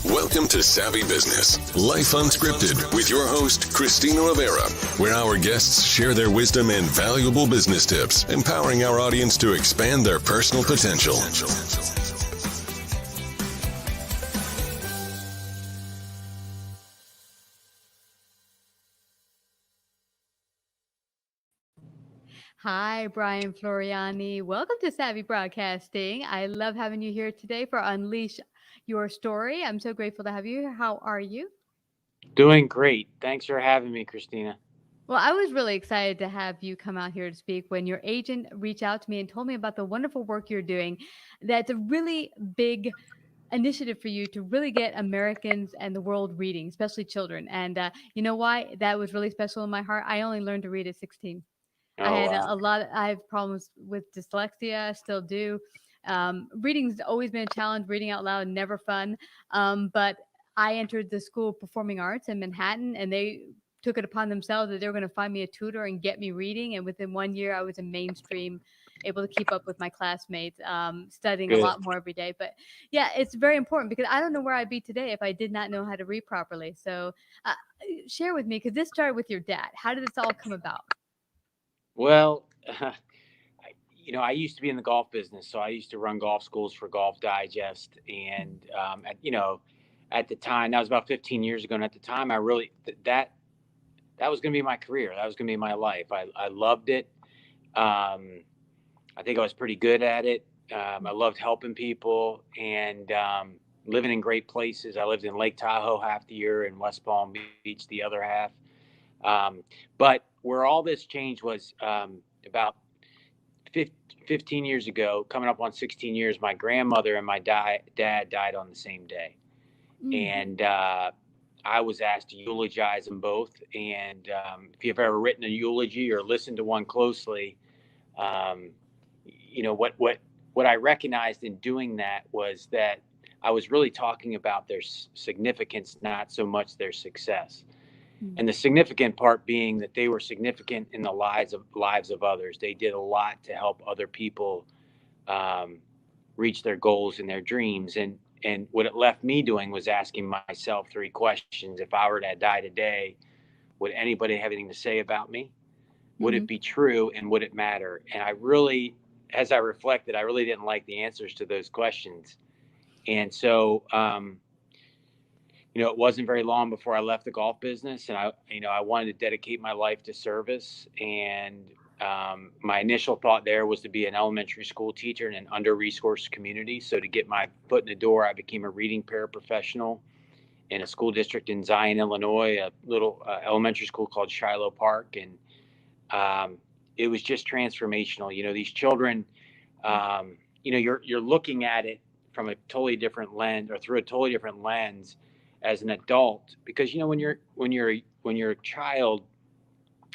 Welcome to Savvy Business, Life Unscripted, with your host, Christina Rivera, where our guests share their wisdom and valuable business tips, empowering our audience to expand their personal potential. Hi, Brian Floriani. Welcome to Savvy Broadcasting. I love having you here today for Unleash Your Story. I'm so grateful to have you here. How are you? Doing great. Thanks for having me, Christina. Well, I was really excited to have you come out here to speak when your agent reached out to me and told me about the wonderful work you're doing. That's a really big initiative for you to really get Americans and the world reading, especially children. And you know why that was really special in my heart? I only learned to read at 16. I Oh, had wow. I have problems with dyslexia, still do. Reading's always been a challenge. Reading out loud, never fun. But I entered the School of Performing Arts in Manhattan, and they took it upon themselves that they were going to find me a tutor and get me reading. And within 1 year, I was in mainstream, able to keep up with my classmates, studying a Good. lot more every day. But yeah, it's very important because I don't know where I'd be today if I did not know how to read properly. So share with me, because this started with your dad. How did this all come about? Well, I used to be in the golf business, so I used to run golf schools for Golf Digest, and at the time, that was about 15 years ago, and at the time, I really that was going to be my career. That was going to be my life. I loved it. I think I was pretty good at it. I loved helping people and living in great places. I lived in Lake Tahoe half the year and West Palm Beach the other half. But where all this changed was about 15 years ago, coming up on 16 years, my grandmother and my dad died on the same day. Mm. And I was asked to eulogize them both. And if you've ever written a eulogy or listened to one closely, um, what I recognized in doing that was that I was really talking about their significance, not so much their success. Mm. And the significant part being that they were significant in the lives of others. They did a lot to help other people um, reach their goals and their dreams. And what it left me doing was asking myself three questions: if I were to die today, would anybody have anything to say about me? Would Mhm. it be true, and would it matter? And I really, as I reflected, I really didn't like the answers to those questions. And so it wasn't very long before I left the golf business, and I wanted to dedicate my life to service. And my initial thought there was to be an elementary school teacher in an under-resourced community. So to get my foot in the door, I became a reading paraprofessional in a school district in Zion, Illinois, a little elementary school called Shiloh Park, and it was just transformational. These children, you're looking at it from a totally different lens, or through a totally different lens as an adult, because when you're a child,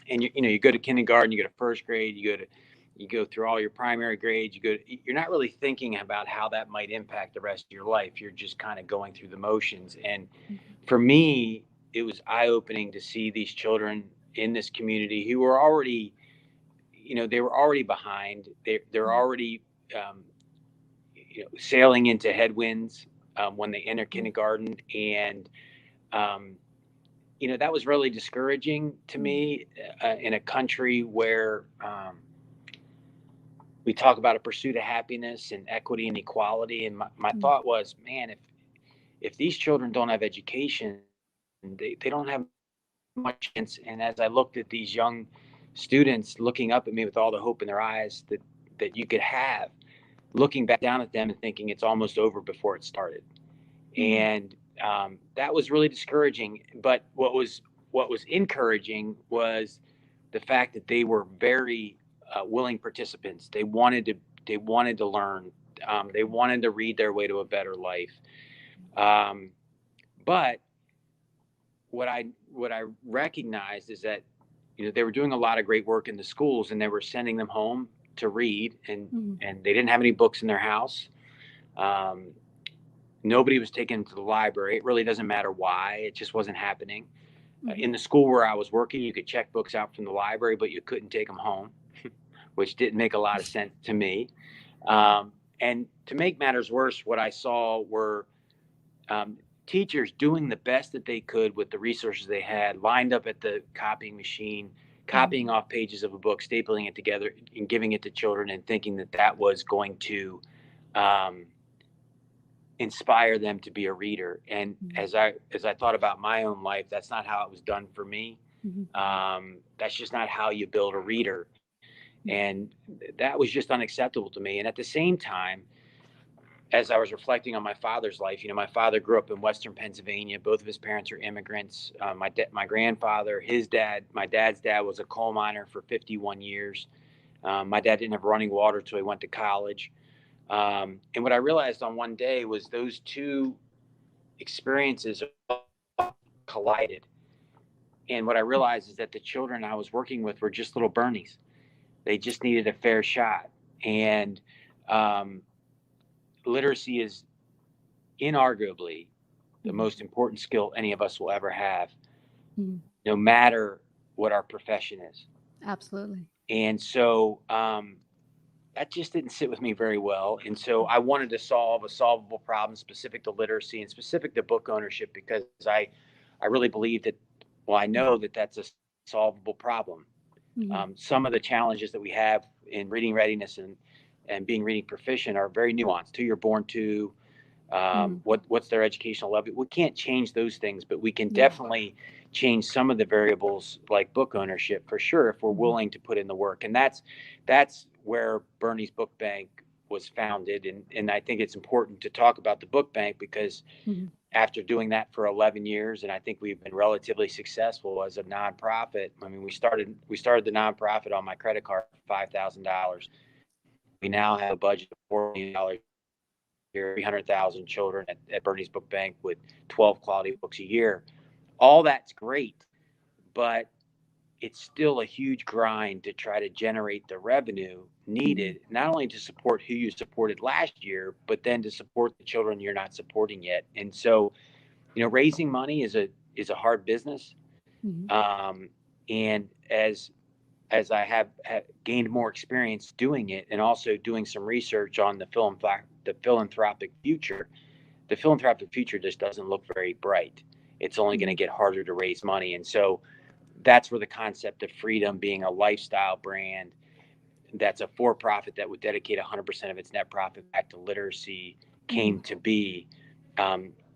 and you go to kindergarten, you go to first grade, you go through all your primary grades, you're not really thinking about how that might impact the rest of your life. You're just kind of going through the motions. And Mhm. for me, it was eye-opening to see these children in this community who were already, they were already behind. They're Mhm. already sailing into headwinds when they enter Yeah. kindergarten. And um, that was really discouraging to Mm. me in a country where we talk about a pursuit of happiness and equity and equality. And my Mm. thought was, man, if these children don't have education, they don't have much chance. And as I looked at these young students looking up at me with all the hope in their eyes that you could have, looking back down at them and thinking it's almost over before it started. Mm. And that was really discouraging. But what was encouraging was the fact that they were very willing participants. They wanted to learn. They wanted to read their way to a better life. Um, but what I recognized is that they were doing a lot of great work in the schools, and they were sending them home to read, and Mhm. and they didn't have any books in their house. Um, Nobody was taken to the library. It really doesn't matter why; it just wasn't happening. Mhm. In the school where I was working, you could check books out from the library, but you couldn't take them home, which didn't make a lot of sense to me. And to make matters worse, what I saw were um, teachers doing the best that they could with the resources they had, lined up at the copying machine, copying off pages of a book, stapling it together and giving it to children, and thinking that that was going to inspire them to be a reader. And as I thought about my own life, that's not how it was done for me. That's just not how you build a reader. And that was just unacceptable to me. And at the same time, as I was reflecting on my father's life, my father grew up in Western Pennsylvania. Both of his parents are immigrants. My grandfather, my dad's dad was a coal miner for 51 years. My dad didn't have running water until he went to college. And what I realized on one day was those two experiences collided. And what I realized is that the children I was working with were just little Bernies. They just needed a fair shot. And literacy is inarguably the most important skill any of us will ever have, no matter what our profession is. Absolutely. And so that just didn't sit with me very well. And so I wanted to solve a solvable problem specific to literacy and specific to book ownership, because I really believe that, I know that that's a solvable problem. Some of the challenges that we have in reading readiness and being reading proficient are very nuanced. Who you're born to, what's their educational level. We can't change those things, but we can definitely change some of the variables, like book ownership, for sure, if we're willing to put in the work. And that's where Bernie's Book Bank was founded. And I think it's important to talk about the book bank, because after doing that for 11 years, and I think we've been relatively successful as a nonprofit. I mean, we started the nonprofit on my credit card for $5,000. We now have a budget of $4 million, 300,000 children at Bernie's Book Bank with 12 quality books a year. All that's great, but it's still a huge grind to try to generate the revenue needed, not only to support who you supported last year, but then to support the children you're not supporting yet. And so, raising money is a hard business. And as I have gained more experience doing it, and also doing some research on the philanthropic future just doesn't look very bright. It's only going to get harder to raise money. And so that's where the concept of Freedom, being a lifestyle brand that's a for-profit that would dedicate 100% of its net profit back to literacy, came to be.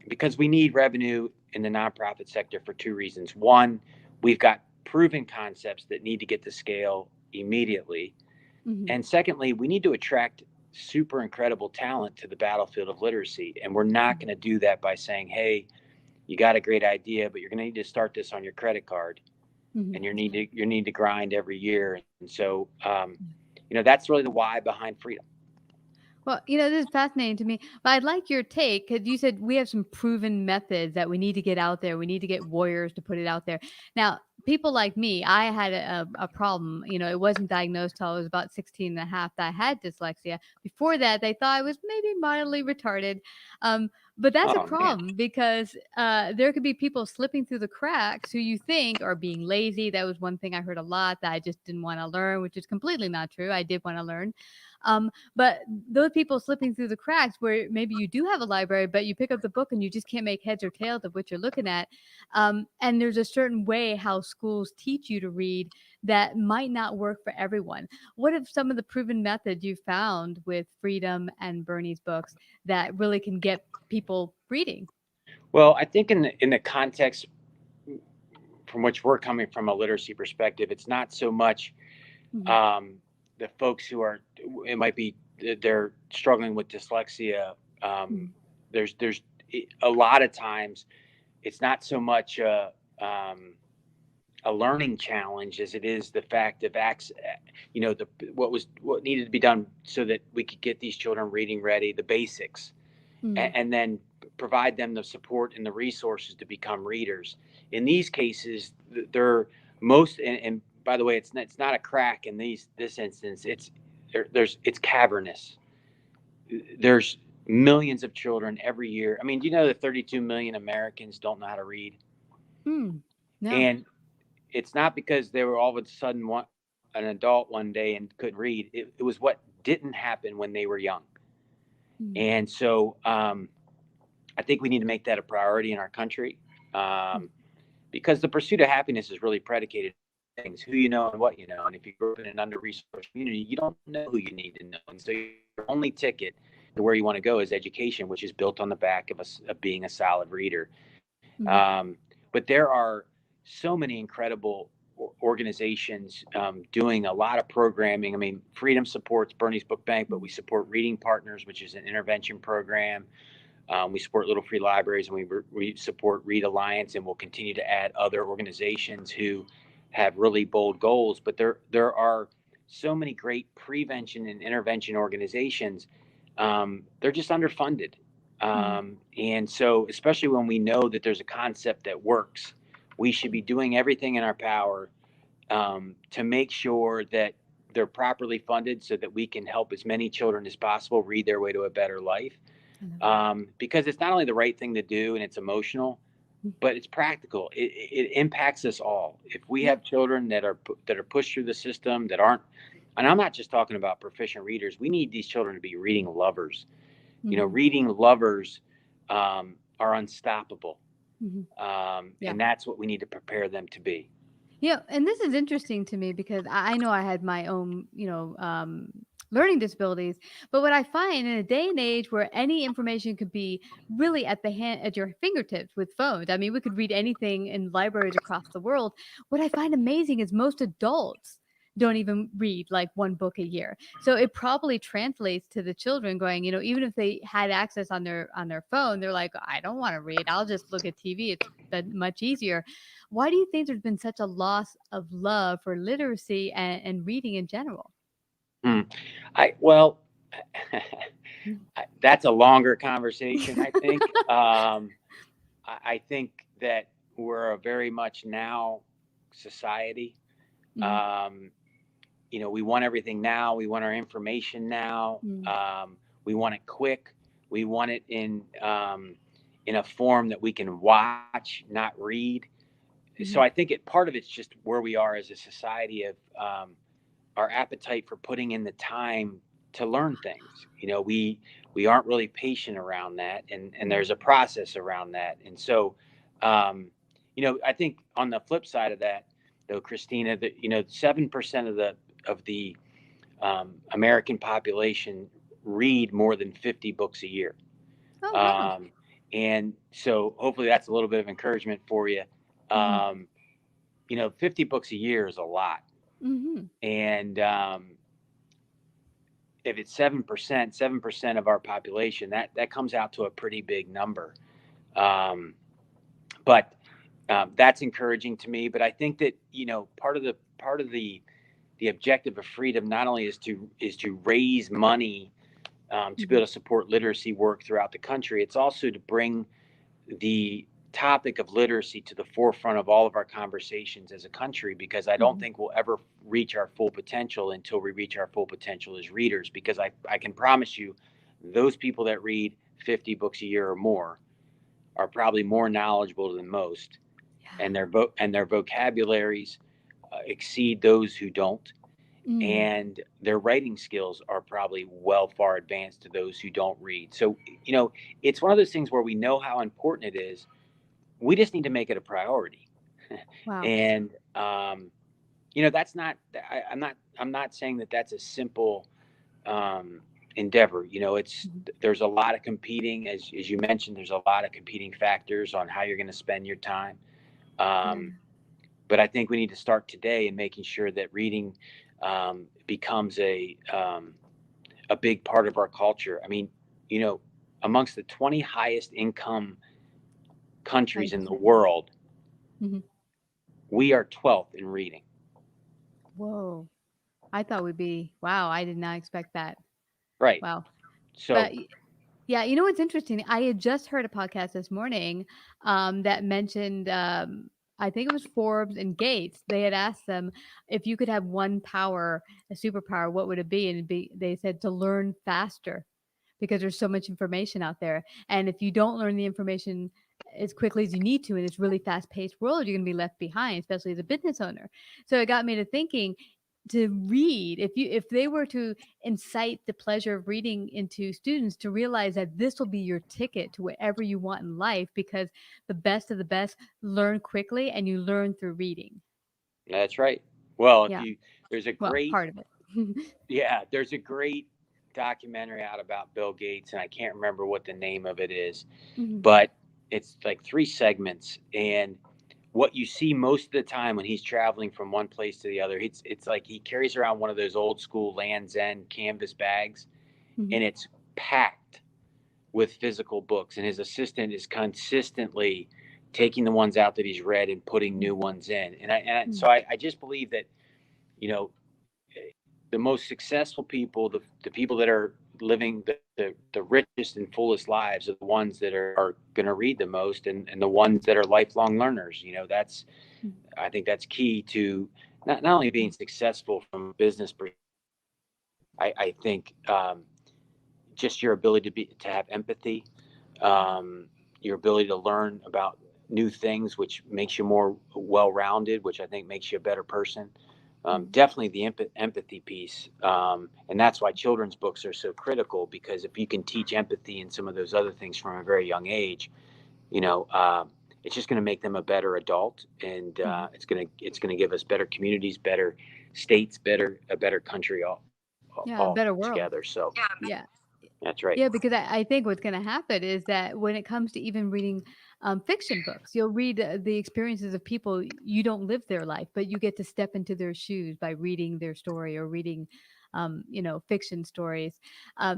Because we need revenue in the nonprofit sector for two reasons. One, we've got proven concepts that need to get to scale immediately. And secondly, we need to attract super incredible talent to the battlefield of literacy. And we're not going to do that by saying, hey, you got a great idea, but you're going to need to start this on your credit card. And you need to grind every year. And so, that's really the why behind Freedom. Well, this is fascinating to me, but I'd like your take, because you said we have some proven methods that we need to get out there. We need to get warriors to put it out there. Now, people like me, I had a problem. It wasn't diagnosed till I was about 16 and a half that I had dyslexia. Before that, they thought I was maybe mildly retarded. But that's a problem, because there could be people slipping through the cracks who you think are being lazy. That was one thing I heard a lot, that I just didn't want to learn, which is completely not true. I did want to learn. But those people slipping through the cracks, where maybe you do have a library, but you pick up the book and you just can't make heads or tails of what you're looking at. And there's a certain way how schools teach you to read that might not work for everyone. What are some of the proven methods you found with Freedom and Bernie's books that really can get people reading? Well, I think in the context from which we're coming from, a literacy perspective, it's not so much the folks who are, it might be they're struggling with dyslexia. There's a lot of times it's not so much a learning challenge as it is the fact of what needed to be done so that we could get these children reading ready, the basics, and then provide them the support and the resources to become readers. In these cases, they're most, and by the way, it's not a crack in this instance. It's cavernous. There's millions of children every year. I mean, do you know that 32 million Americans don't know how to read? No. And it's not because they were all of a sudden an adult one day and couldn't read. It was what didn't happen when they were young. And so I think we need to make that a priority in our country, because the pursuit of happiness is really predicated on things, who you know and what you know. And if you grew up in an under-resourced community, you don't know who you need to know. And so your only ticket to where you want to go is education, which is built on the back of being a solid reader. Mm-hmm. But there are so many incredible organizations doing a lot of programming. I mean, Freedom supports Bernie's Book Bank, but we support Reading Partners, which is an intervention program. We support Little Free Libraries, and we support Read Alliance, and we'll continue to add other organizations who have really bold goals. But there are so many great prevention and intervention organizations. They're just underfunded. And so, especially when we know that there's a concept that works, we should be doing everything in our power to make sure that they're properly funded so that we can help as many children as possible read their way to a better life. Because it's not only the right thing to do and it's emotional, but it's practical. It impacts us all. If we have children that are pushed through the system that aren't, and I'm not just talking about proficient readers, we need these children to be reading lovers. You know, reading lovers are unstoppable. And that's what we need to prepare them to be. Yeah, and this is interesting to me because I know I had my own, learning disabilities. But what I find in a day and age where any information could be really at your fingertips with phones. I mean, we could read anything in libraries across the world. What I find amazing is most adults don't even read like one book a year. So it probably translates to the children going, even if they had access on their phone, they're like, I don't want to read. I'll just look at TV. It's much easier. Why do you think there's been such a loss of love for literacy and reading in general? Well, that's a longer conversation, I think. I think that we're a very much now society. We want everything now. We want our information now. We want it quick. We want it in a form that we can watch, not read. So I think part of it's just where we are as a society of our appetite for putting in the time to learn things. We aren't really patient around that, and there's a process around that. And so, I think on the flip side of that, though, Christina, that 7% of the American population read more than 50 books a year. Oh, wow. And so hopefully that's a little bit of encouragement for you. 50 books a year is a lot. And if it's 7% of our population, that comes out to a pretty big number. But that's encouraging to me. But I think that part of the objective of Freedom not only is to raise money to be able to support literacy work throughout the country, it's also to bring the topic of literacy to the forefront of all of our conversations as a country, because I don't think we'll ever reach our full potential until we reach our full potential as readers. Because I can promise you, those people that read 50 books a year or more are probably more knowledgeable than most, and their vocabularies exceed those who don't, and their writing skills are probably far advanced to those who don't read. So it's one of those things where we know how important it is. We just need to make it a priority. Wow. And that's not. I'm not saying that that's a simple endeavor. There's a lot of competing, as you mentioned. There's a lot of competing factors on how you're going to spend your time. But I think we need to start today in making sure that reading becomes a big part of our culture. I mean, amongst the 20 highest income countries in the world, we are 12th in reading. Whoa. I thought we'd be, wow, I did not expect that. Right. Wow. So, but, yeah, what's interesting? I had just heard a podcast this morning that mentioned, I think it was Forbes and Gates. They had asked them, if you could have one power, a superpower, what would it be? And they said to learn faster, because there's so much information out there. And if you don't learn the information as quickly as you need to in this really fast-paced world, you're going to be left behind, especially as a business owner. So it got me to thinking, to read. If they were to incite the pleasure of reading into students, to realize that this will be your ticket to whatever you want in life, because the best of the best learn quickly, and you learn through reading. That's right. Well, Yeah. there's a Well, great, part of it. there's a great documentary out about Bill Gates, and I can't remember what the name of it is, Mhm. but it's like 3 segments. And what you see most of the time when he's traveling from one place to the other, it's like he carries around one of those old school Land's End canvas bags, Mhm. and it's packed with physical books, and his assistant is consistently taking the ones out that he's read and putting new ones in. So Mhm. I just believe that, you know, the most successful people, the people that are living the richest and fullest lives, are the ones that are going to read the most, and the ones that are lifelong learners. That's, Mhm. I think that's key to not only being successful from a business perspective. I think just your ability to have empathy, your ability to learn about new things, which makes you more well-rounded, which I think makes you a better person. Mhm. Definitely the empathy piece, and that's why children's books are so critical, because if you can teach empathy and some of those other things from a very young age, you know, it's just going to make them a better adult, and Mhm. it's going to give us better communities, better states, a better country Yeah, a all better world. together. So Yeah. that's right. Yeah, because I think what's going to happen is that when it comes to even reading fiction books, you'll read the experiences of people. You don't live their life, but you get to step into their shoes by reading their story, or reading, fiction stories.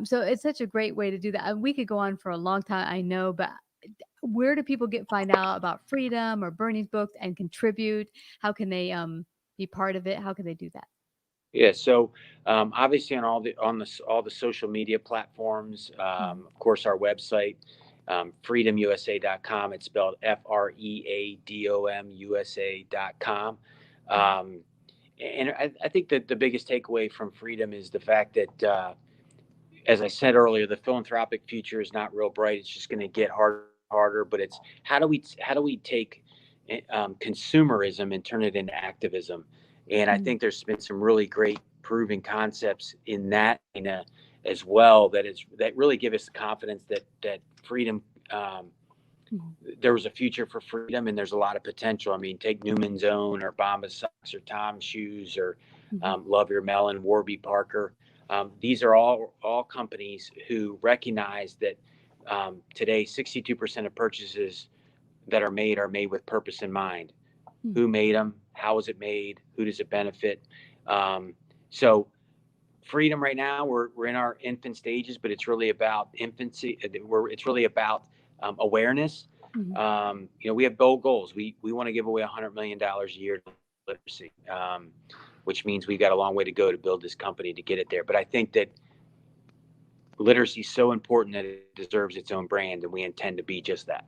So it's such a great way to do that. And we could go on for a long time, I know, but where do people find out about Freedom or Bernie's books and contribute? How can they be part of it? How can they do that? Yeah, so obviously on all the social media platforms, Mhm. of course our website, freedomusa.com. It's spelled freadomusa.com. Mhm. Um, and I think that the biggest takeaway from Freedom is the fact that, as I said earlier, the philanthropic future is not real bright. It's just going to get harder. But it's how do we take consumerism and turn it into activism? And I Mhm. think there's been some really great proven concepts in that as well, that really give us the confidence that freedom. Mhm. There was a future for freedom, and there's a lot of potential. I mean, take Newman's Own, or Bombas Socks, or Tom's Shoes, or Mhm. Love Your Melon, Warby Parker. These are all companies who recognize that today 62% of purchases that are made with purpose in mind. Mhm. Who made them? How was it made? Who does it benefit? So freedom right now, we're in our infant stages, but it's really about infancy. It's really about awareness. Mhm. We have bold goals. We want to give away $100 million a year to literacy, which means we've got a long way to go to build this company to get it there. But I think that literacy is so important that it deserves its own brand, and we intend to be just that.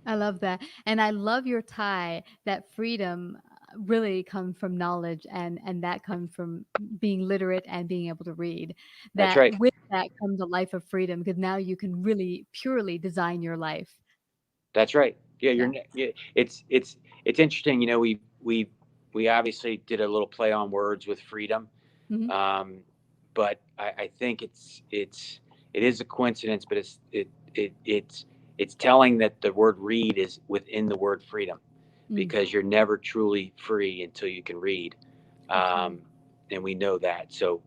I love that. And I love your tie that freedom really comes from knowledge, and that comes from being literate and being able to read. That's That right. with that comes a life of freedom, because now you can really purely design your life. That's right. Yeah, Yeah. it's interesting. We obviously did a little play on words with freedom, Mhm. um, but I think it is a coincidence, but it's telling that the word read is within the word freedom, Mm, because you're never truly free until you can read, absolutely. um, and we know that. So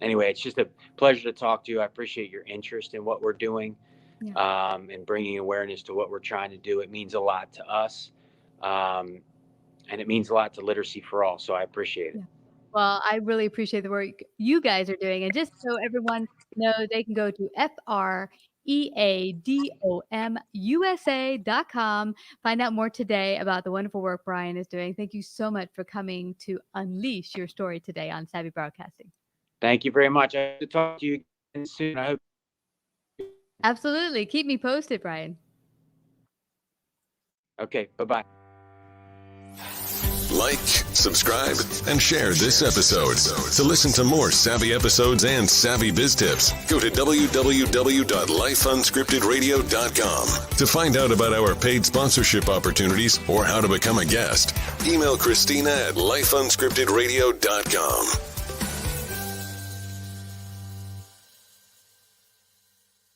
anyway, it's just a pleasure to talk to you. I appreciate your interest in what we're doing, Yeah. and bringing awareness to what we're trying to do. It means a lot to us, um, and it means a lot to Literacy for All. So I appreciate it. Yeah. Well, I really appreciate the work you guys are doing. And just so everyone knows, they can go to freadomusa.com, find out more today about the wonderful work Brian is doing. Thank you so much for coming to unleash your story today on Savvy Broadcasting. Thank you very much. I hope to talk to you again soon. I hope. Absolutely. Keep me posted, Brian. Okay. Bye bye. like, subscribe, and share this episode. To listen to more savvy episodes and savvy biz tips, go to www.lifeunscriptedradio.com. To find out about our paid sponsorship opportunities or how to become a guest, email Christina at lifeunscriptedradio.com.